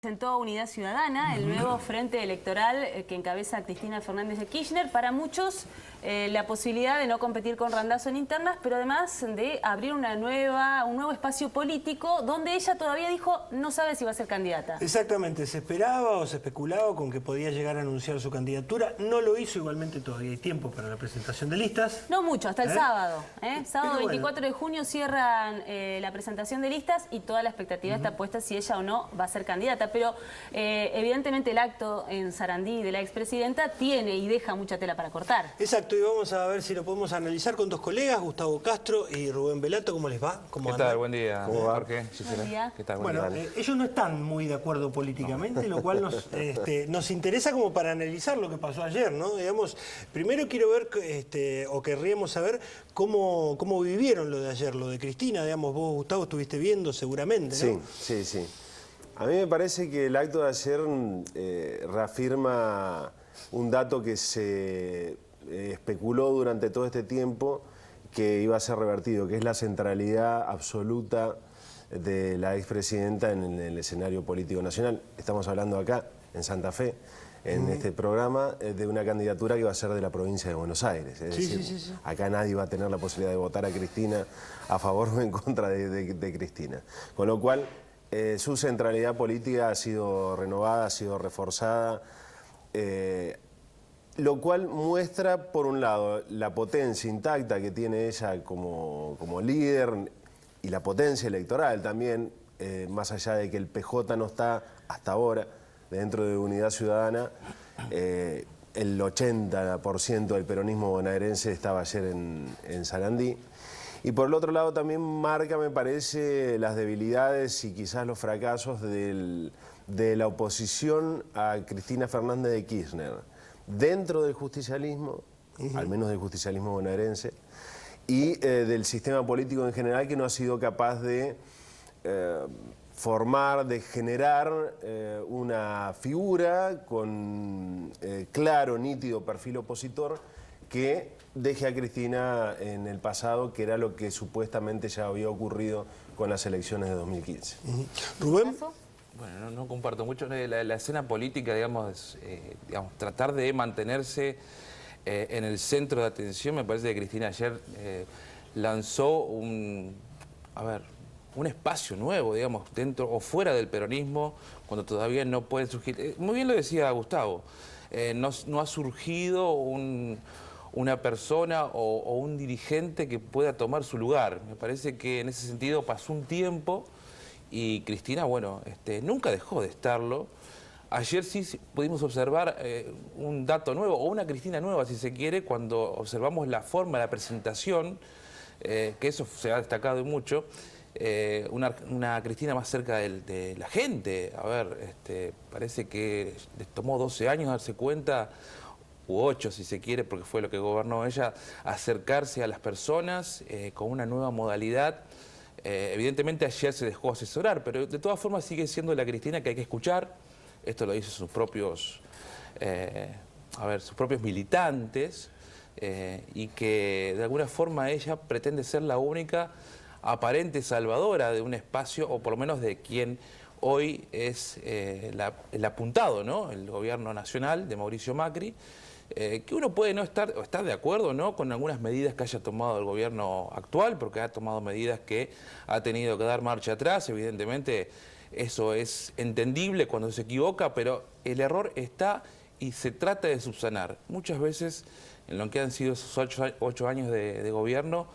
Presentó Unidad Ciudadana, el nuevo frente electoral que encabeza Cristina Fernández de Kirchner. Para muchos, la posibilidad de no competir con Randazzo en internas, pero además de abrir un nuevo espacio político donde ella todavía dijo no sabe si va a ser candidata. Exactamente, se esperaba o se especulaba con que podía llegar a anunciar su candidatura. No lo hizo, igualmente todavía hay tiempo para la presentación de listas. No mucho, hasta el sábado. Sábado Pero 24 de junio cierran la presentación de listas y toda la expectativa está puesta si ella o no va a ser candidata. Pero evidentemente el acto en Sarandí de la expresidenta tiene y deja mucha tela para cortar. Exacto, y vamos a ver si lo podemos analizar con dos colegas, Gustavo Castro y Rubén Velato. ¿Cómo les va? ¿Qué tal? Buen día. ¿Cómo va? Jorge, Buen día. ¿Qué tal? Bueno, ellos no están muy de acuerdo políticamente, lo cual nos interesa como para analizar lo que pasó ayer, ¿no? Digamos, primero quiero ver, o querríamos saber cómo vivieron lo de ayer, lo de Cristina. Digamos, vos, Gustavo, estuviste viendo seguramente, ¿no? Sí. A mí me parece que el acto de ayer reafirma un dato que se especuló durante todo este tiempo que iba a ser revertido, que es la centralidad absoluta de la expresidenta en el escenario político nacional. Estamos hablando acá, en Santa Fe, en este programa, de una candidatura que va a ser de la provincia de Buenos Aires. Es decir, acá nadie va a tener la posibilidad de votar a Cristina a favor o en contra de Cristina. Con lo cual, su centralidad política ha sido renovada, ha sido reforzada, lo cual muestra, por un lado, la potencia intacta que tiene ella como líder y la potencia electoral también, más allá de que el PJ no está hasta ahora dentro de Unidad Ciudadana. El 80% del peronismo bonaerense estaba ayer en Sarandí. Y por el otro lado también marca, me parece, las debilidades y quizás los fracasos de la oposición a Cristina Fernández de Kirchner dentro del justicialismo, al menos del justicialismo bonaerense, y del sistema político en general, que no ha sido capaz de formar, de generar una figura con claro, nítido perfil opositor que deje a Cristina en el pasado, que era lo que supuestamente ya había ocurrido con las elecciones de 2015. ¿Rubén? Bueno, no comparto mucho la escena política, digamos, tratar de mantenerse en el centro de atención. Me parece que Cristina ayer lanzó un espacio nuevo, digamos, dentro o fuera del peronismo, cuando todavía no puede surgir. Muy bien lo decía Gustavo, no ha surgido una persona o un dirigente que pueda tomar su lugar. Me parece que en ese sentido pasó un tiempo y Cristina, bueno, nunca dejó de estarlo. Ayer sí pudimos observar un dato nuevo, o una Cristina nueva, si se quiere, cuando observamos la forma, la presentación, que eso se ha destacado mucho, una Cristina más cerca de la gente. A ver, parece que les tomó 12 años darse cuenta, u 8 si se quiere, porque fue lo que gobernó ella, acercarse a las personas con una nueva modalidad. Evidentemente ayer se dejó asesorar, pero de todas formas sigue siendo la Cristina que hay que escuchar. Esto lo dicen sus propios militantes, y que de alguna forma ella pretende ser la única aparente salvadora de un espacio, o por lo menos de quien hoy es el apuntado, ¿no? El gobierno nacional de Mauricio Macri, que uno puede no estar o estar de acuerdo, ¿no?, con algunas medidas que haya tomado el gobierno actual, porque ha tomado medidas que ha tenido que dar marcha atrás. Evidentemente eso es entendible cuando se equivoca, pero el error está y se trata de subsanar. Muchas veces en lo que han sido esos 8 años de gobierno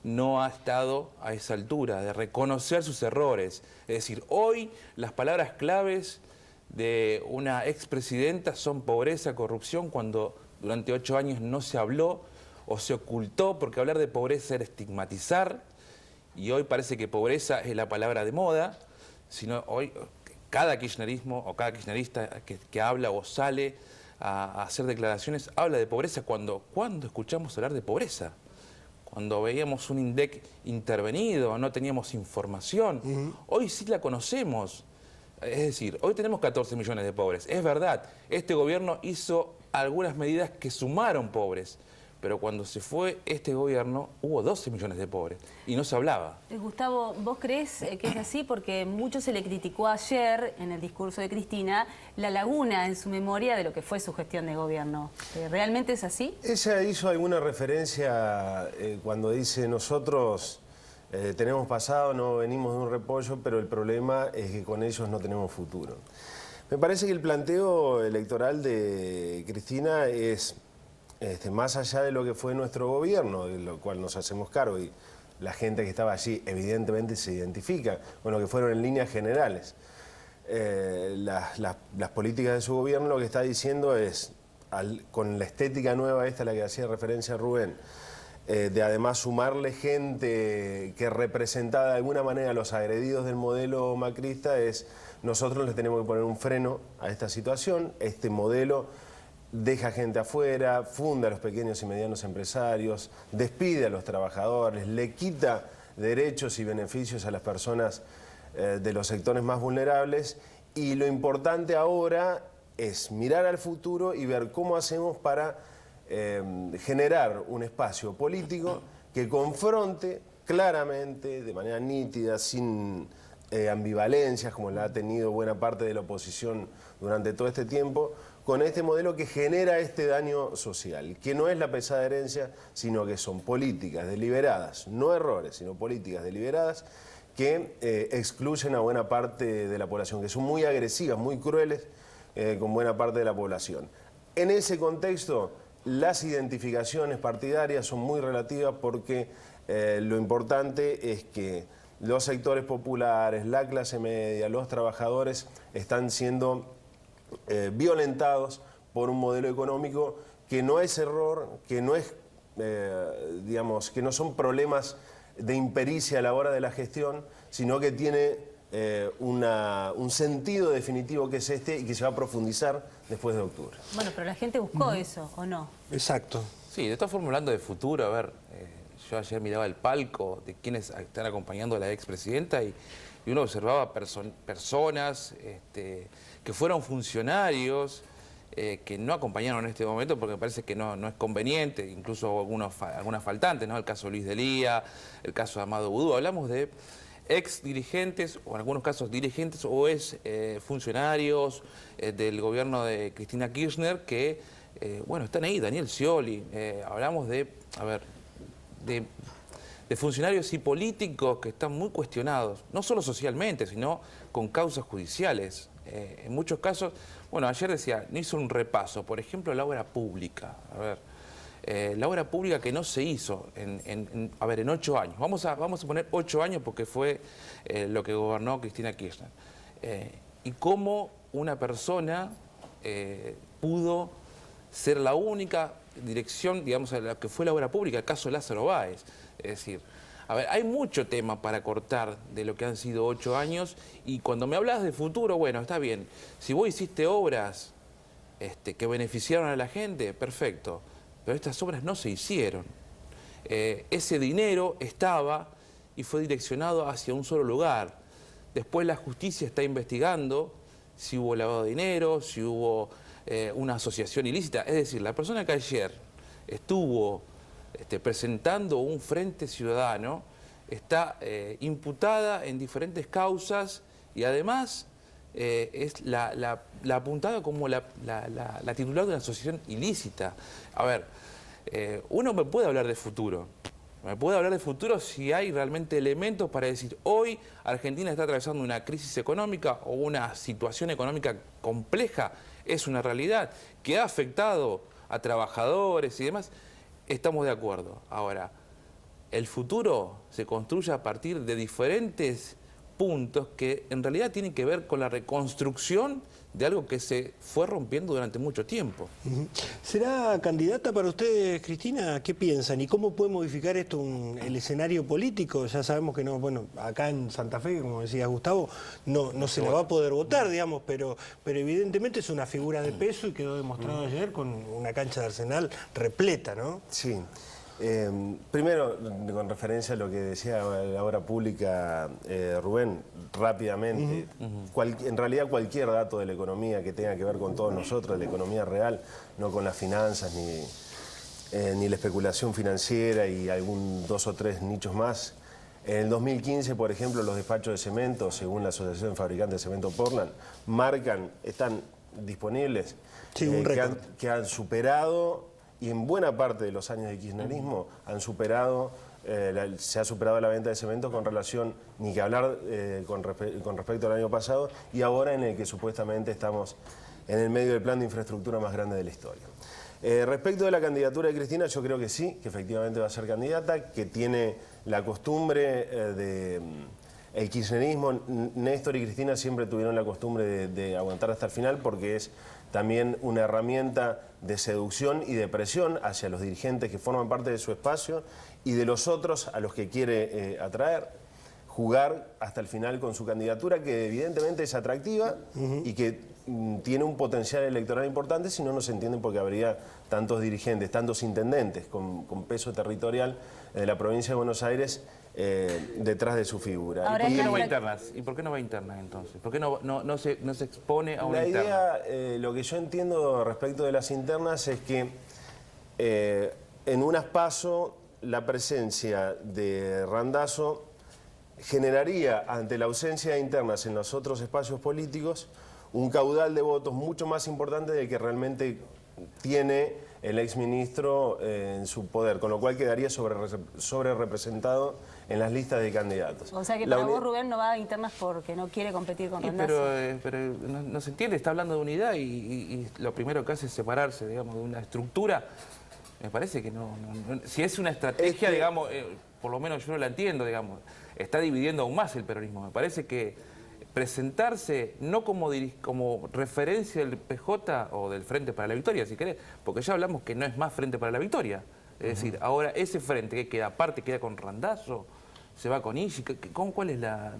no ha estado a esa altura de reconocer sus errores. Es decir, hoy las palabras claves de una expresidenta son pobreza, corrupción, cuando durante 8 años no se habló o se ocultó, porque hablar de pobreza era estigmatizar, y hoy parece que pobreza es la palabra de moda. Sino hoy cada kirchnerismo o cada kirchnerista que habla o sale a hacer declaraciones habla de pobreza. ¿Cuándo escuchamos hablar de pobreza? Cuando veíamos un INDEC intervenido, no teníamos información. Hoy sí la conocemos. Es decir, hoy tenemos 14 millones de pobres. Es verdad, este gobierno hizo algunas medidas que sumaron pobres, pero cuando se fue este gobierno hubo 12 millones de pobres y no se hablaba. Gustavo, ¿vos crees que es así? Porque mucho se le criticó ayer en el discurso de Cristina la laguna en su memoria de lo que fue su gestión de gobierno. ¿Realmente es así? Ella hizo alguna referencia cuando dice nosotros tenemos pasado, no venimos de un repollo, pero el problema es que con ellos no tenemos futuro. Me parece que el planteo electoral de Cristina es más allá de lo que fue nuestro gobierno, de lo cual nos hacemos cargo, y la gente que estaba allí evidentemente se identifica con lo que fueron en líneas generales. Las políticas de su gobierno lo que está diciendo es, con la estética nueva esta a la que hacía referencia Rubén, de además sumarle gente que representaba de alguna manera a los agredidos del modelo macrista, es nosotros les tenemos que poner un freno a esta situación. Este modelo deja gente afuera, funda a los pequeños y medianos empresarios, despide a los trabajadores, le quita derechos y beneficios a las personas de los sectores más vulnerables, y lo importante ahora es mirar al futuro y ver cómo hacemos para generar un espacio político que confronte claramente, de manera nítida, sin ambivalencias como la ha tenido buena parte de la oposición durante todo este tiempo, con este modelo que genera este daño social, que no es la pesada herencia, sino que son políticas deliberadas, no errores, sino políticas deliberadas que excluyen a buena parte de la población, que son muy agresivas, muy crueles con buena parte de la población. En ese contexto, las identificaciones partidarias son muy relativas porque lo importante es que los sectores populares, la clase media, los trabajadores están siendo violentados por un modelo económico que no es error, que no es, digamos, que no son problemas de impericia a la hora de la gestión, sino que tiene un sentido definitivo que es este y que se va a profundizar después de octubre. Bueno, pero la gente buscó eso, ¿o no? Exacto. Sí, de esta forma, hablando de futuro, a ver, yo ayer miraba el palco de quienes están acompañando a la expresidenta y uno observaba personas que fueron funcionarios, que no acompañaron en este momento porque me parece que no es conveniente, incluso algunas faltantes, ¿no? El caso de Luis Delía, el caso de Amado Boudou. Hablamos de ex dirigentes, o en algunos casos dirigentes, o funcionarios del gobierno de Cristina Kirchner que, bueno, están ahí, Daniel Scioli. Hablamos de funcionarios y políticos que están muy cuestionados, no solo socialmente, sino con causas judiciales. En muchos casos, bueno, ayer decía, no hizo un repaso, por ejemplo, la obra pública. A ver, la obra pública que no se hizo en 8 años. Vamos a poner 8 años porque fue lo que gobernó Cristina Kirchner. Y cómo una persona pudo ser la única dirección, digamos, a la que fue la obra pública, el caso Lázaro Báez. Es decir, a ver, hay mucho tema para cortar de lo que han sido 8 años, y cuando me hablas de futuro, bueno, está bien. Si vos hiciste obras que beneficiaron a la gente, perfecto, pero estas obras no se hicieron. Ese dinero estaba y fue direccionado hacia un solo lugar. Después la justicia está investigando si hubo lavado de dinero, si hubo una asociación ilícita. Es decir, la persona que ayer estuvo presentando un frente ciudadano está imputada en diferentes causas y además es la apuntada como la titular de una asociación ilícita. A ver, uno me puede hablar de futuro. Me puede hablar de futuro si hay realmente elementos para decir hoy Argentina está atravesando una crisis económica o una situación económica compleja. Es una realidad que ha afectado a trabajadores y demás. Estamos de acuerdo. Ahora, el futuro se construye a partir de diferentes puntos que en realidad tienen que ver con la reconstrucción de algo que se fue rompiendo durante mucho tiempo. ¿Será candidata para ustedes, Cristina? ¿Qué piensan? ¿Y cómo puede modificar esto el escenario político? Ya sabemos que no, bueno, acá en Santa Fe, como decía Gustavo, no se la va a poder votar, digamos, pero evidentemente es una figura de peso y quedó demostrado ayer con una cancha de Arsenal repleta, ¿no? Sí. Primero, con referencia a lo que decía la obra pública Rubén, rápidamente, en realidad cualquier dato de la economía que tenga que ver con todos nosotros, de la economía real, no con las finanzas ni la especulación financiera y algún 2 o 3 nichos más. En el 2015, por ejemplo, los despachos de cemento, según la Asociación de Fabricantes de Cemento Portland, están disponibles, Sí, un récord. que han superado, y en buena parte de los años de kirchnerismo, han superado, se ha superado la venta de cemento con relación, ni que hablar con respecto al año pasado, y ahora en el que supuestamente estamos en el medio del plan de infraestructura más grande de la historia. Respecto de la candidatura de Cristina, yo creo que sí, que efectivamente va a ser candidata, que tiene la costumbre el kirchnerismo. Néstor y Cristina siempre tuvieron la costumbre de aguantar hasta el final, porque es también una herramienta de seducción y de presión hacia los dirigentes que forman parte de su espacio y de los otros a los que quiere atraer. Jugar hasta el final con su candidatura, que evidentemente es atractiva y que tiene un potencial electoral importante, si no, no se entiende por qué habría tantos dirigentes, tantos intendentes con peso territorial de la provincia de Buenos Aires detrás de su figura. Ahora, ¿Y por qué no va a internas? ¿Y por qué no va a internas entonces? ¿Por qué no se expone a una La interna? idea, lo que yo entiendo respecto de las internas es que en unas PASO la presencia de Randazzo generaría, ante la ausencia de internas en los otros espacios políticos, un caudal de votos mucho más importante del que realmente tiene el exministro en su poder, con lo cual quedaría sobre representado en las listas de candidatos. O sea que para vos, Rubén, no va a internas porque no quiere competir con Randazzo. Pero no se entiende, está hablando de unidad y lo primero que hace es separarse, digamos, de una estructura. Me parece que no si es una estrategia, digamos, por lo menos yo no la entiendo, digamos, está dividiendo aún más el peronismo. Me parece que presentarse no como referencia del PJ o del Frente para la Victoria, si querés, porque ya hablamos que no es más Frente para la Victoria. Es decir, ahora ese frente que queda aparte, queda con Randazzo, se va con Isi. ¿Cuál es la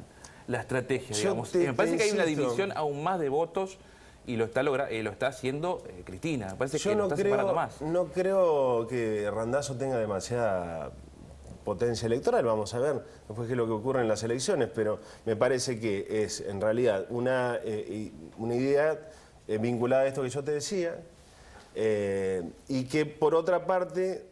estrategia, digamos? Me parece que hay una división aún más de votos y lo está haciendo Cristina. Me parece que lo está separando más. No creo que Randazzo tenga demasiada potencia electoral, vamos a ver después qué es lo que ocurre en las elecciones, pero me parece que es en realidad una idea vinculada a esto que yo te decía, y que por otra parte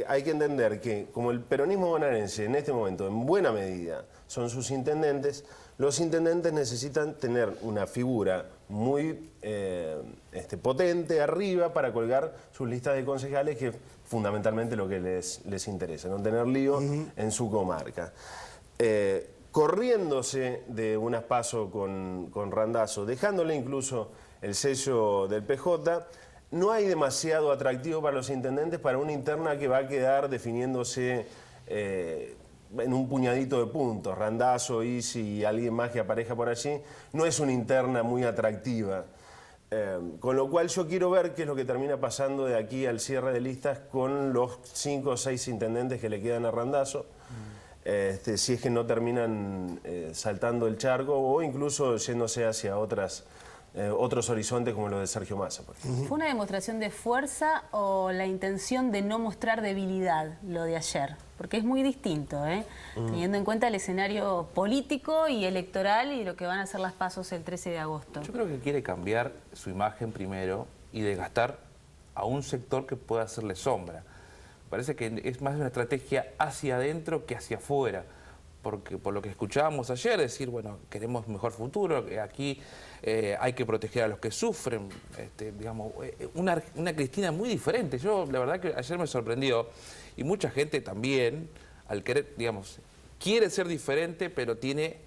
hay que entender que como el peronismo bonaerense en este momento en buena medida son sus intendentes, los intendentes necesitan tener una figura muy potente arriba para colgar sus listas de concejales, que es fundamentalmente lo que les interesa, no tener lío en su comarca. Corriéndose de unas PASO con Randazzo, dejándole incluso el sello del PJ, no hay demasiado atractivo para los intendentes para una interna que va a quedar definiéndose en un puñadito de puntos. Randazzo, Isi y alguien más que aparezca por allí, no es una interna muy atractiva. Con lo cual yo quiero ver qué es lo que termina pasando de aquí al cierre de listas con los 5 o 6 intendentes que le quedan a Randazzo, si es que no terminan saltando el charco o incluso yéndose hacia otros horizontes como los de Sergio Massa, por ejemplo. ¿Fue una demostración de fuerza o la intención de no mostrar debilidad lo de ayer? Porque es muy distinto, teniendo en cuenta el escenario político y electoral y lo que van a ser las pasos el 13 de agosto. Yo creo que quiere cambiar su imagen primero y desgastar a un sector que pueda hacerle sombra. Parece que es más una estrategia hacia adentro que hacia afuera. Porque por lo que escuchábamos ayer, decir, bueno, queremos mejor futuro, aquí hay que proteger a los que sufren, digamos, una Cristina muy diferente. Yo, la verdad que ayer me sorprendió, y mucha gente también, al querer, digamos, quiere ser diferente, pero tiene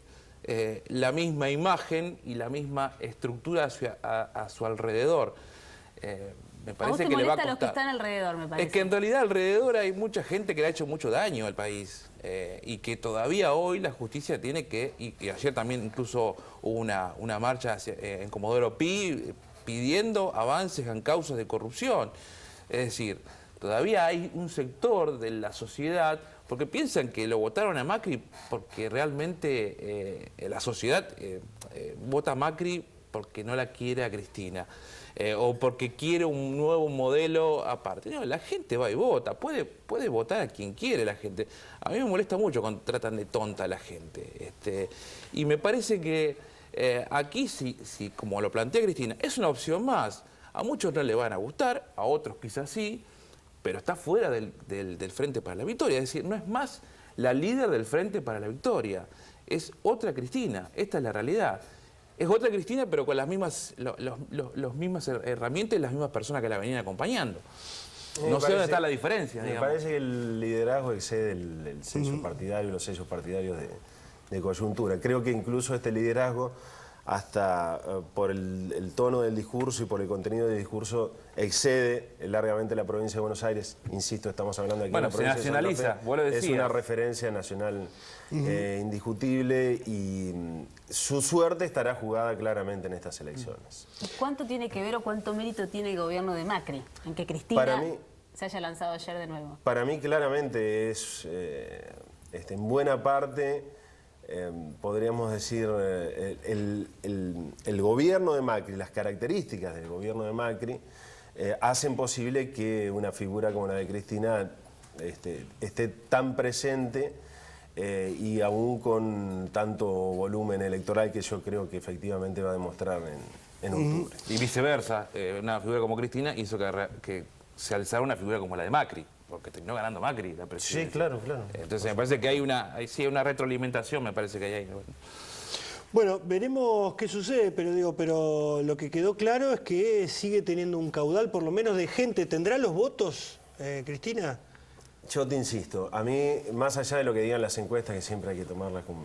la misma imagen y la misma estructura a su alrededor. Me parece que le va a costar. Los que están alrededor, me parece. Es que en realidad alrededor hay mucha gente que le ha hecho mucho daño al país y que todavía hoy la justicia tiene que, y ayer también incluso hubo una marcha en Comodoro Pi pidiendo avances en causas de corrupción. Es decir, todavía hay un sector de la sociedad, porque piensan que lo votaron a Macri porque realmente la sociedad vota a Macri porque no la quiere a Cristina. O porque quiere un nuevo modelo aparte. No, la gente va y vota, puede votar a quien quiere la gente. A mí me molesta mucho cuando tratan de tonta a la gente. Y me parece que aquí, si como lo plantea Cristina, es una opción más. A muchos no le van a gustar, a otros quizás sí, pero está fuera del Frente para la Victoria. Es decir, no es más la líder del Frente para la Victoria. Es otra Cristina. Esta es la realidad. Es otra Cristina, pero con las mismas, los mismas herramientas y las mismas personas que la venían acompañando. No sé dónde está la diferencia. Me parece que el liderazgo excede el sello partidario, los sellos partidarios de coyuntura. Creo que incluso este liderazgo, hasta por el tono del discurso y por el contenido del discurso, excede largamente la provincia de Buenos Aires. Insisto, estamos hablando aquí de la provincia de Santa Fe. Se nacionaliza, vos lo decías. Es una referencia nacional indiscutible y su suerte estará jugada claramente en estas elecciones. ¿Cuánto tiene que ver o cuánto mérito tiene el gobierno de Macri en que Cristina se haya lanzado ayer de nuevo? Para mí claramente es, en buena parte, podríamos decir, el gobierno de Macri, las características del gobierno de Macri, hacen posible que una figura como la de Cristina esté tan presente y aún con tanto volumen electoral que yo creo que efectivamente va a demostrar en octubre. Y viceversa, una figura como Cristina hizo que se alzara una figura como la de Macri, porque terminó ganando Macri la presidencia. Sí, claro, claro. Entonces me parece que hay una retroalimentación, me parece que hay ahí. Bueno, veremos qué sucede, pero lo que quedó claro es que sigue teniendo un caudal, por lo menos, de gente. ¿Tendrá los votos, Cristina? Yo te insisto, a mí, más allá de lo que digan las encuestas, que siempre hay que tomarlas con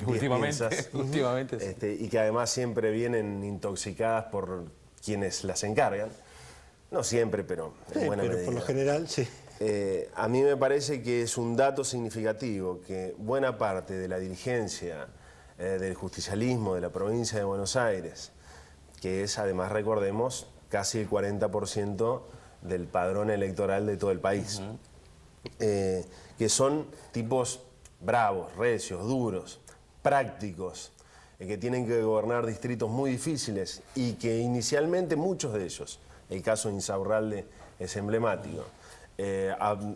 Últimamente sí. Y que además siempre vienen intoxicadas por quienes las encargan, no siempre, pero en buena medida. Por lo general, sí. A mí me parece que es un dato significativo que buena parte de la dirigencia del justicialismo de la provincia de Buenos Aires, que es, además, recordemos, casi el 40% del padrón electoral de todo el país, que son tipos bravos, recios, duros, prácticos, que tienen que gobernar distritos muy difíciles y que inicialmente muchos de ellos, el caso de Insaurralde es emblemático,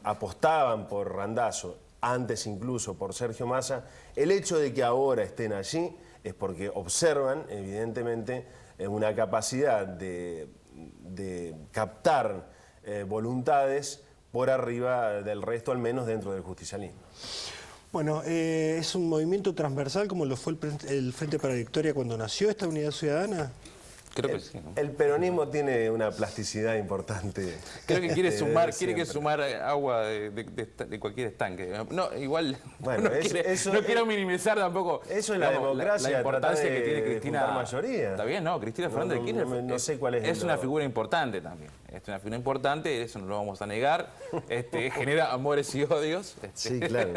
apostaban por Randazzo, antes incluso por Sergio Massa. El hecho de que ahora estén allí es porque observan, evidentemente, una capacidad de captar voluntades por arriba del resto, al menos dentro del justicialismo. Bueno, ¿es un movimiento transversal como lo fue el Frente para la Victoria cuando nació esta Unidad Ciudadana? Creo que sí, ¿no? El peronismo tiene una plasticidad importante. Creo que quiere sumar agua de cualquier estanque. No, igual bueno, no quiero minimizar tampoco. Eso es la democracia, la importancia que tiene Cristina. Mayoría. Está bien, no, Cristina Fernández de Kirchner no sé cuál es una figura importante también. Es una figura importante, eso no lo vamos a negar. Genera amores y odios. Sí, claro.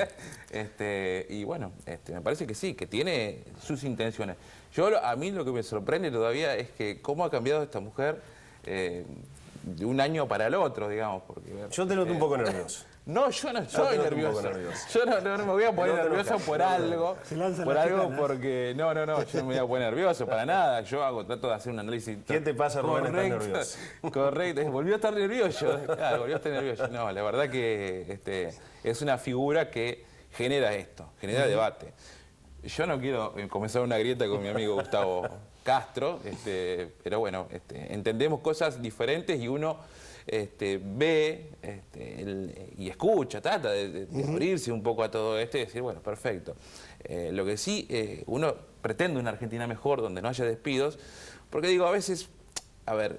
Y bueno, me parece que sí, que tiene sus intenciones. A mí lo que me sorprende todavía es que cómo ha cambiado esta mujer de un año para el otro, digamos. Porque, yo te noto un poco nervioso. No, yo no estoy nervioso. Yo no me voy a poner nervioso por algo. Porque yo no me voy a poner nervioso para nada. Trato de hacer un análisis. ¿Qué te pasa, Rubén? ¿Estás nervioso? Correcto, volvió a estar nervioso. Claro, volvió a estar nervioso. No, la verdad que es una figura que genera esto, genera debate. Yo no quiero comenzar una grieta con mi amigo Gustavo Castro, pero bueno, entendemos cosas diferentes y uno ve y escucha, trata de abrirse un poco a todo esto y decir, bueno, perfecto. Lo que sí, uno pretende una Argentina mejor, donde no haya despidos, porque digo, a veces,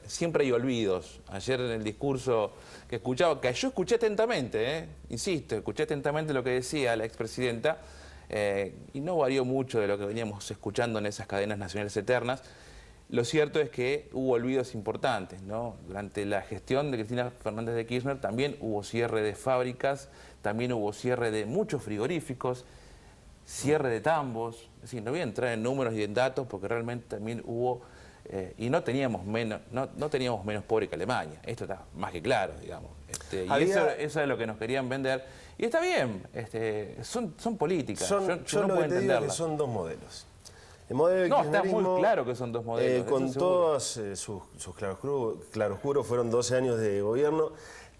siempre hay olvidos. Ayer en el discurso que escuchaba, que yo escuché atentamente, insisto, escuché atentamente lo que decía la expresidenta, y no varió mucho de lo que veníamos escuchando en esas cadenas nacionales eternas. Lo cierto es que hubo olvidos importantes, ¿no? Durante la gestión de Cristina Fernández de Kirchner también hubo cierre de fábricas, también hubo cierre de muchos frigoríficos, cierre de tambos. Es decir, no voy a entrar en números y en datos porque realmente también hubo, y no teníamos menos pobre que Alemania. Esto está más que claro, digamos. Y eso es lo que nos querían vender. Y está bien, son políticas. Yo no puedo entenderlas. Que son dos modelos. El modelo del está muy claro que son dos modelos. Con todos sus claroscuros, fueron 12 años de gobierno.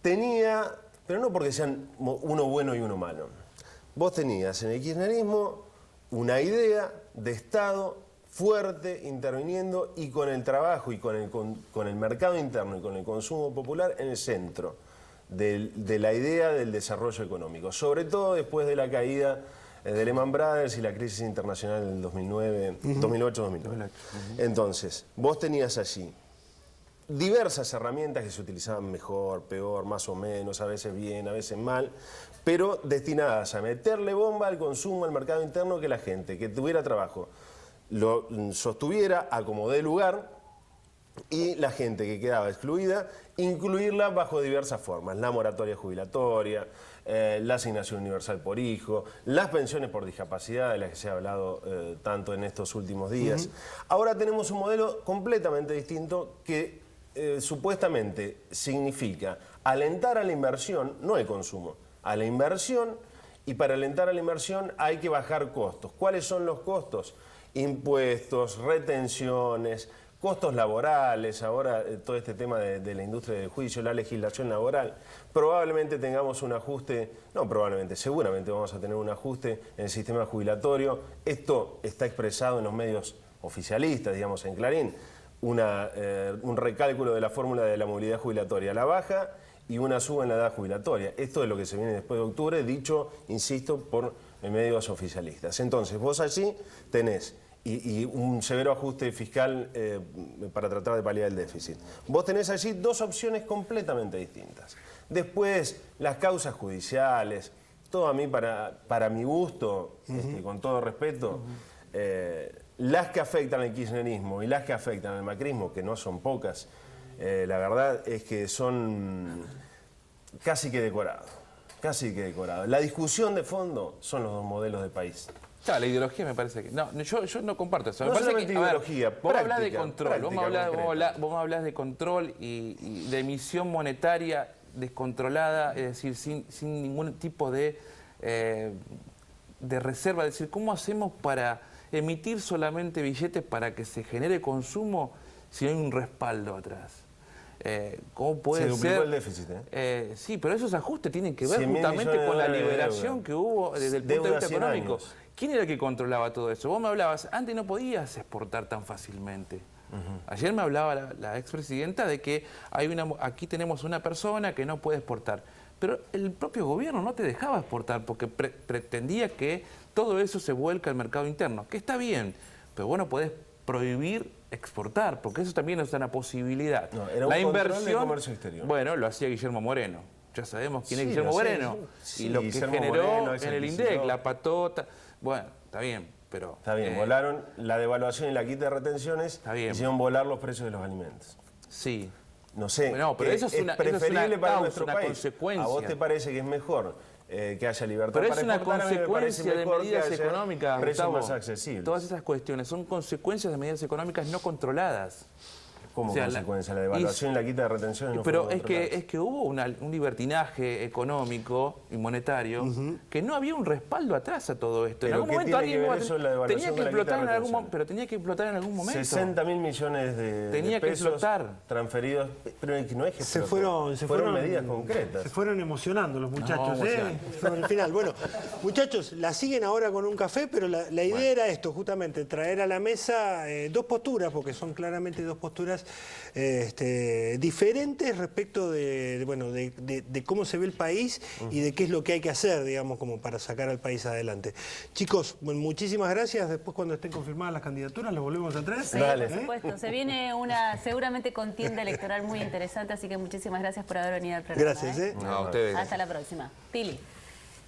Tenía, pero no porque sean uno bueno y uno malo. Vos tenías en el kirchnerismo una idea de Estado fuerte, interviniendo y con el trabajo y con el mercado interno y con el consumo popular en el centro de la idea del desarrollo económico, sobre todo después de la caída de Lehman Brothers y la crisis internacional del 2008-2009. Entonces, vos tenías allí diversas herramientas que se utilizaban mejor, peor, más o menos, a veces bien, a veces mal, pero destinadas a meterle bomba al consumo, al mercado interno, que la gente que tuviera trabajo lo sostuviera, acomodé lugar, y la gente que quedaba excluida, incluirla bajo diversas formas. La moratoria jubilatoria, la asignación universal por hijo, las pensiones por discapacidad, de las que se ha hablado tanto en estos últimos días. Ahora tenemos un modelo completamente distinto que supuestamente significa alentar a la inversión, no el consumo, a la inversión, y para alentar a la inversión hay que bajar costos. ¿Cuáles son los costos? Impuestos, retenciones, costos laborales, ahora todo este tema de la industria del juicio, la legislación laboral. Probablemente tengamos un ajuste, no probablemente, seguramente vamos a tener un ajuste en el sistema jubilatorio. Esto está expresado en los medios oficialistas, digamos en Clarín, un recálculo de la fórmula de la movilidad jubilatoria a la baja y una suba en la edad jubilatoria. Esto es lo que se viene después de octubre, dicho, insisto, por medios oficialistas. Entonces, vos allí tenés y un severo ajuste fiscal para tratar de paliar el déficit. Vos tenés allí dos opciones completamente distintas. Después, las causas judiciales, todo a mí, para mi gusto, con todo respeto, las que afectan al kirchnerismo y las que afectan al macrismo, que no son pocas, la verdad es que son casi que decorados. Casi que decorados. La discusión de fondo son los dos modelos de país. Claro, la ideología me parece que... No, yo no comparto eso. No me parece solamente que, ideología, ver, vos hablas de práctica, control, vos me hablás de control y de emisión monetaria descontrolada, es decir, sin ningún tipo de reserva. Es decir, ¿cómo hacemos para emitir solamente billetes para que se genere consumo si no hay un respaldo atrás? ¿Cómo puede ser? Se duplicó el déficit, sí, pero esos ajustes tienen que ver justamente con la liberación que hubo desde el punto de vista económico. ¿Quién era el que controlaba todo eso? Vos me hablabas, antes no podías exportar tan fácilmente. Ayer me hablaba la expresidenta de que aquí tenemos una persona que no puede exportar. Pero el propio gobierno no te dejaba exportar porque pretendía que todo eso se vuelca al mercado interno, que está bien, pero vos no podés prohibir exportar, porque eso también es una posibilidad. No, era un la control inversión, de comercio exterior. Bueno, lo hacía Guillermo Moreno. Ya sabemos quién es Guillermo lo sé, Moreno. sí, Y lo que Guillermo generó Moreno, en el INDEC, la patota. Bueno, está bien, pero... Está bien, volaron la devaluación y la quita de retenciones, hicieron volar los precios de los alimentos. Sí. No sé, No, pero eso es preferible para causa, nuestro una país. consecuencia. ¿A vos te parece que es mejor que haya libertad Pero para es una exportar? A mí me parece consecuencia de mejor que medidas haya económicas, precios Gustavo. más accesibles. Todas esas cuestiones son consecuencias de medidas económicas no controladas. ¿Cómo O sea, consecuencia? La devaluación y la quita de retenciones no pero fueron controladas. es que hubo un libertinaje económico y monetario que no había un respaldo atrás a todo esto. En Pero algún ¿qué momento tiene que ver alguien eso, la devaluación tenía que con la quita explotar de en algún retenciones? momento, pero tenía que explotar en algún momento. 60.000 millones de que pesos explotar. transferidos, pero es que no es que Se explotó, fueron medidas concretas. Se fueron emocionando los muchachos, emocionando. sobre el final. Bueno, muchachos, la siguen ahora con un café, pero la idea era esto, justamente, traer a la mesa dos posturas, porque son claramente dos posturas diferentes respecto de cómo se ve el país y de qué es lo que hay que hacer, digamos, como para sacar al país adelante. Chicos, bueno, muchísimas gracias. Después, cuando estén confirmadas las candidaturas, los volvemos a traer. Sí, Dale. por supuesto. Se viene una seguramente contienda electoral muy interesante, así que muchísimas gracias por haber venido al programa. Gracias. No, ustedes. Hasta la próxima. Pili.